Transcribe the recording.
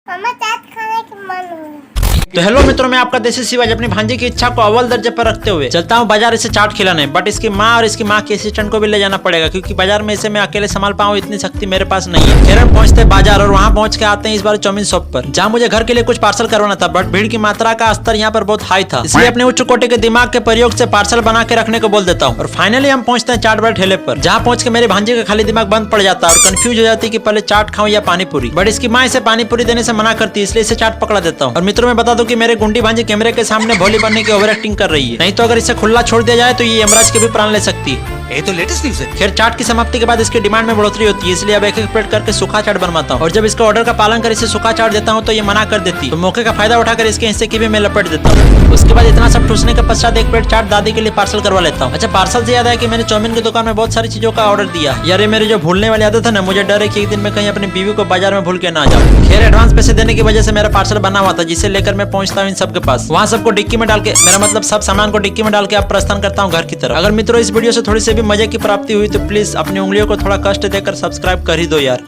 मामा चाट खाने की मन हो रहा है। तो हेलो मित्रों, मैं आपका देसी शिवाजी अपनी भांजी की इच्छा को अव्वल दर्जे पर रखते हुए चलता हूँ बाजार इसे चाट खिलाने। बट इसकी माँ और इसकी माँ के असिस्टेंट को भी ले जाना पड़ेगा, क्योंकि बाजार में इसे मैं अकेले संभाल पाऊँ इतनी शक्ति मेरे पास नहीं है। फिर हम पहुंचते बाजार और वहाँ पहुंच के आते हैं इस बार चाउमीन शॉप पर, जहाँ मुझे घर के लिए कुछ पार्सल करवाना था। बट भीड़ की मात्रा का स्तर यहाँ पर बहुत हाई था, इसलिए अपने उच्च कोटि के दिमाग के प्रयोग से पार्सल बना के रखने को बोल देता हूँ। और फाइनली हम पहुंचते हैं चाट वाले ठेले पर, जहाँ पहुंच के मेरी भांजी का खाली दिमाग बंद पड़ जाता है और कंफ्यूज हो जाती है कि पहले चाट खाऊं या पानी पूरी। बट इसकी माँ इसे पानी पूरी देने से मना करती है, इसलिए इसे चाट पकड़ा देता हूँ। और मित्रों, मैं बता दूं कि मेरे गुंडी भांजी कैमरे के सामने भोली बनने की ओवर एक्टिंग कर रही है, नहीं तो अगर इसे खुला छोड़ दिया जाए तो ये यमराज के भी प्राण ले सकती है। ये तो लेटेस्ट न्यूज़ है। खैर, चाट की समाप्ति के बाद इसकी डिमांड में बढ़ोतरी होती है, इसलिए अब एक एक प्लेट करके सूखा चाट बनवाता हूँ। और जब इसका ऑर्डर का पालन कर इसे सूखा चाट देता हूँ तो ये मना कर देती है, तो मौके का फायदा उठाकर इसके हिस्से की भी मैं लपेट देता हूँ। उसके बाद इतना सब ठूसने के पश्चात एक प्लेट चाट दादी के लिए पार्सल करवा लेता हूँ। अच्छा, पार्सल से याद है कि मैंने चाउमीन की दुकान में बहुत सारी चीजों का ऑर्डर दिया। यार, ये मेरी जो भूलने वाली आदत है ना, मुझे डर है कि एक दिन मैं कहीं अपनी बीवी को बाजार में भूल के ना जाऊँ। खैर, एडवांस पैसे देने की वजह से मेरा पार्सल बना हुआ था, जिसे लेकर मैं पहुंचता हूँ इन सबके पास। वहाँ सबको डिक्की में डाल के, मेरा मतलब सब सामान को डिक्की में डाल के अब प्रस्थान करता हूँ घर की तरफ। अगर मित्रों इस वीडियो से थोड़ी सी भी मजे की प्राप्ति हुई तो प्लीज अपनी उंगलियों को थोड़ा कष्ट देकर सब्सक्राइब कर ही दो यार।